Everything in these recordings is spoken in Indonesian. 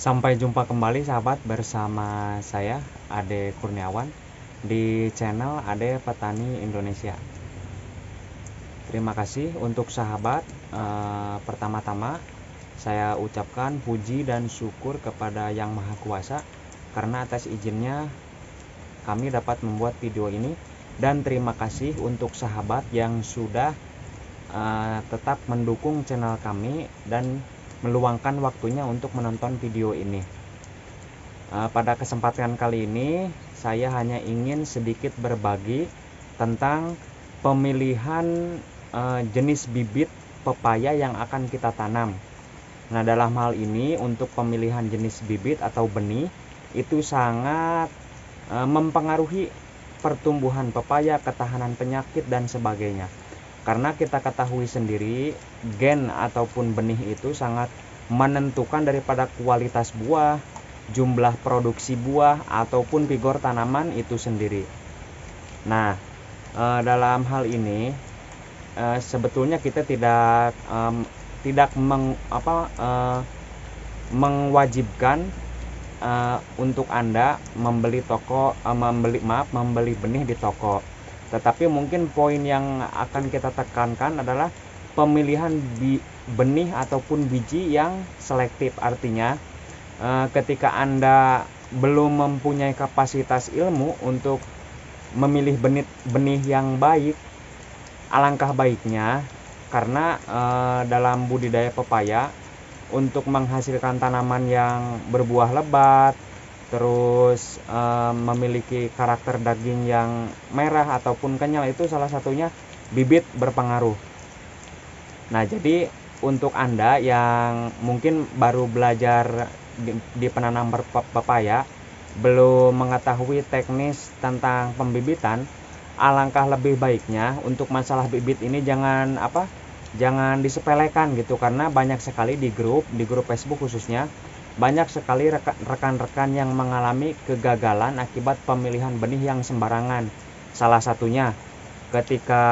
Sampai jumpa kembali sahabat bersama saya Ade Kurniawan di channel Ade Petani Indonesia. Terima kasih untuk sahabat. Pertama-tama saya ucapkan puji dan syukur kepada Yang Maha Kuasa karena atas izinnya kami dapat membuat video ini, dan terima kasih untuk sahabat yang sudah tetap mendukung channel kami dan meluangkan waktunya untuk menonton video ini. Pada kesempatan kali ini saya hanya ingin sedikit berbagi tentang pemilihan jenis bibit pepaya yang akan kita tanam. Nah, dalam hal ini untuk pemilihan jenis bibit atau benih itu sangat mempengaruhi pertumbuhan pepaya, ketahanan penyakit dan sebagainya. Karena kita ketahui sendiri, gen ataupun benih itu sangat menentukan daripada kualitas buah, jumlah produksi buah, ataupun vigor tanaman itu sendiri. Nah, dalam hal ini sebetulnya kita tidak mewajibkan untuk Anda membeli benih di toko. Tetapi mungkin poin yang akan kita tekankan adalah pemilihan benih ataupun biji yang selektif. Artinya ketika Anda belum mempunyai kapasitas ilmu untuk memilih benih yang baik, alangkah baiknya karena dalam budidaya pepaya untuk menghasilkan tanaman yang berbuah lebat, terus memiliki karakter daging yang merah ataupun kenyal, itu salah satunya bibit berpengaruh. Nah, jadi untuk Anda yang mungkin baru belajar di penanam pepaya, belum mengetahui teknis tentang pembibitan, alangkah lebih baiknya untuk masalah bibit ini jangan disepelekan gitu, karena banyak sekali di grup Facebook khususnya banyak sekali rekan-rekan yang mengalami kegagalan akibat pemilihan benih yang sembarangan. Salah satunya ketika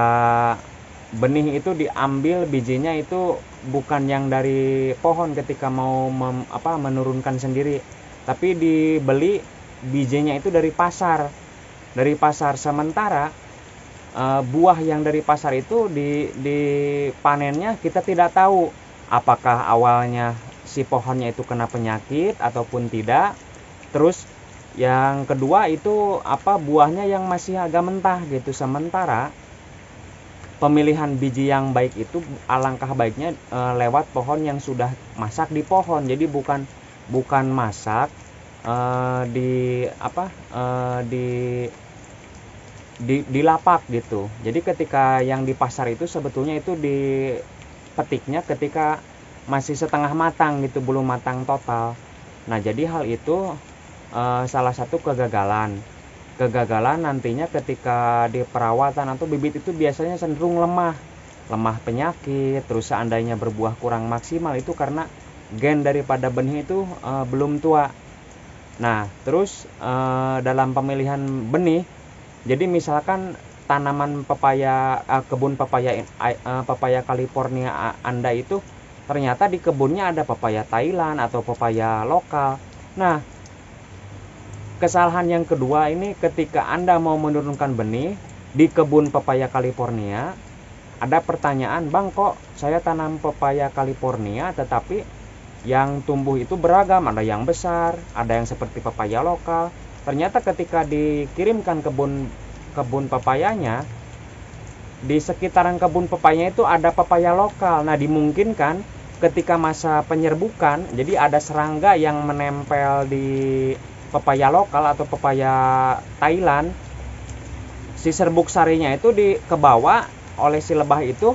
benih itu diambil bijinya itu bukan yang dari pohon ketika mau menurunkan sendiri, tapi dibeli bijinya itu dari pasar. Sementara buah yang dari pasar itu dipanennya kita tidak tahu apakah awalnya si pohonnya itu kena penyakit ataupun tidak. Terus yang kedua itu buahnya yang masih agak mentah gitu. Sementara pemilihan biji yang baik itu alangkah baiknya lewat pohon yang sudah masak di pohon. Jadi bukan masak di lapak gitu. Jadi ketika yang di pasar itu sebetulnya itu dipetiknya ketika masih setengah matang gitu, belum matang total. Nah, jadi hal itu salah satu kegagalan nantinya ketika di perawatan atau bibit itu biasanya cenderung lemah penyakit. Terus seandainya berbuah kurang maksimal itu karena gen daripada benih itu belum tua. Nah, terus dalam pemilihan benih, jadi misalkan tanaman pepaya, kebun pepaya California Anda itu ternyata di kebunnya ada pepaya Thailand atau pepaya lokal. Nah, kesalahan yang kedua ini ketika Anda mau menurunkan benih di kebun pepaya California, ada pertanyaan, "Bang, kok saya tanam pepaya California tetapi yang tumbuh itu beragam, ada yang besar, ada yang seperti pepaya lokal." Ternyata ketika dikirimkan kebun pepayanya, di sekitaran kebun pepayanya itu ada pepaya lokal. Nah, dimungkinkan ketika masa penyerbukan, jadi ada serangga yang menempel di pepaya lokal atau pepaya Thailand. Si serbuk sarinya itu kebawa oleh si lebah itu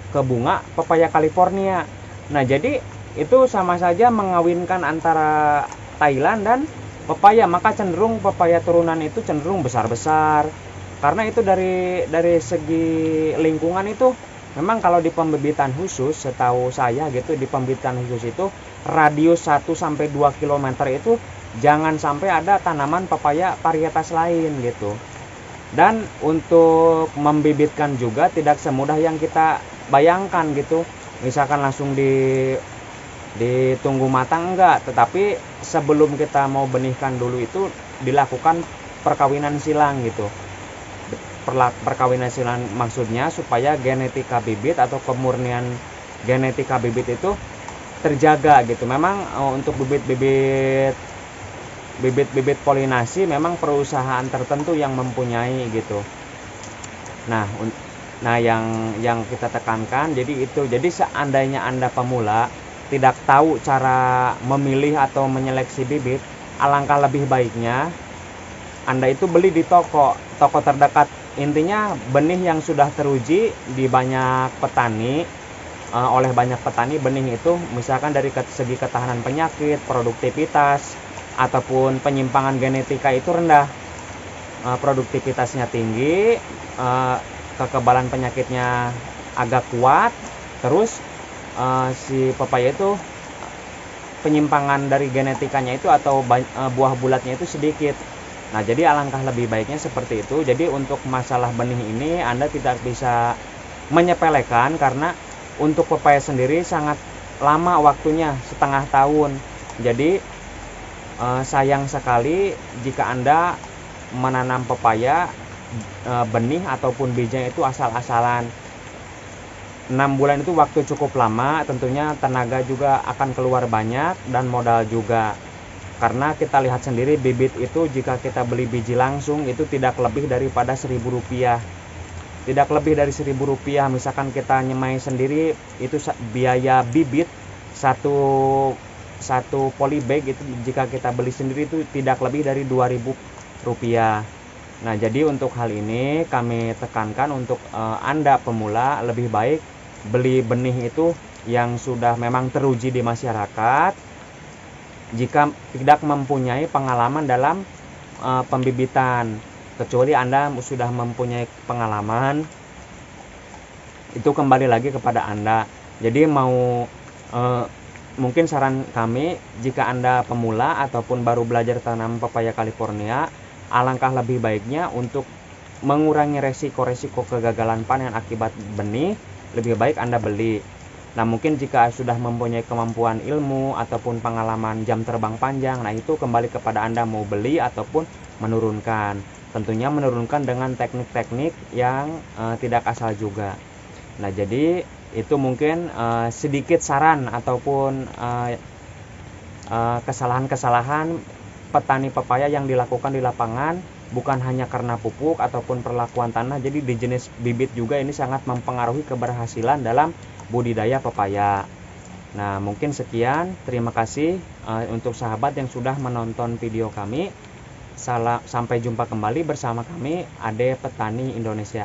ke bunga pepaya California. Nah, jadi itu sama saja mengawinkan antara Thailand dan pepaya, maka cenderung pepaya turunan itu cenderung besar-besar. Karena itu dari segi lingkungan itu memang kalau di pembibitan khusus, setahu saya gitu, di pembibitan khusus itu radius 1 sampai 2 km itu jangan sampai ada tanaman pepaya varietas lain gitu. Dan untuk membibitkan juga tidak semudah yang kita bayangkan gitu. Misalkan langsung ditunggu matang enggak, tetapi sebelum kita mau benihkan dulu itu dilakukan perkawinan silang gitu. Perkawinan silang maksudnya supaya genetika bibit atau kemurnian genetika bibit itu terjaga gitu. Memang untuk bibit polinasi memang perusahaan tertentu yang mempunyai gitu. Nah, yang kita tekankan jadi itu. Jadi seandainya Anda pemula tidak tahu cara memilih atau menyeleksi bibit, alangkah lebih baiknya Anda itu beli di toko terdekat. Intinya benih yang sudah teruji di banyak petani, oleh banyak petani, benih itu misalkan dari segi ketahanan penyakit, produktivitas, ataupun penyimpangan genetika itu rendah, produktivitasnya tinggi, kekebalan penyakitnya agak kuat, terus si pepaya itu penyimpangan dari genetikanya itu atau buah bulatnya itu sedikit. Nah, jadi alangkah lebih baiknya seperti itu. Jadi untuk masalah benih ini Anda tidak bisa menyepelekan, karena untuk pepaya sendiri sangat lama waktunya, setengah tahun. Jadi sayang sekali jika Anda menanam pepaya benih ataupun bijinya itu asal-asalan. 6 bulan itu waktu cukup lama, tentunya tenaga juga akan keluar banyak dan modal juga. Karena kita lihat sendiri bibit itu jika kita beli biji langsung itu tidak lebih daripada Rp1.000. Tidak lebih dari Rp1.000. Misalkan kita nyemai sendiri itu biaya bibit satu polybag itu jika kita beli sendiri itu tidak lebih dari Rp2.000. Nah, jadi untuk hal ini kami tekankan untuk Anda pemula lebih baik beli benih itu yang sudah memang teruji di masyarakat. Jika tidak mempunyai pengalaman dalam pembibitan, kecuali Anda sudah mempunyai pengalaman, itu kembali lagi kepada Anda. Jadi mungkin saran kami, jika Anda pemula ataupun baru belajar tanam pepaya California, alangkah lebih baiknya untuk mengurangi resiko kegagalan panen akibat benih, lebih baik Anda beli. Nah, mungkin jika sudah mempunyai kemampuan ilmu ataupun pengalaman jam terbang panjang, nah itu kembali kepada Anda mau beli ataupun menurunkan. Tentunya menurunkan dengan teknik-teknik yang tidak asal juga. Nah, jadi itu mungkin sedikit saran ataupun kesalahan-kesalahan petani pepaya yang dilakukan di lapangan, bukan hanya karena pupuk ataupun perlakuan tanah. Jadi di jenis bibit juga ini sangat mempengaruhi keberhasilan dalam budidaya pepaya. Nah, mungkin sekian. Terima kasih untuk sahabat yang sudah menonton video kami. Sampai jumpa kembali bersama kami, Ade Petani Indonesia.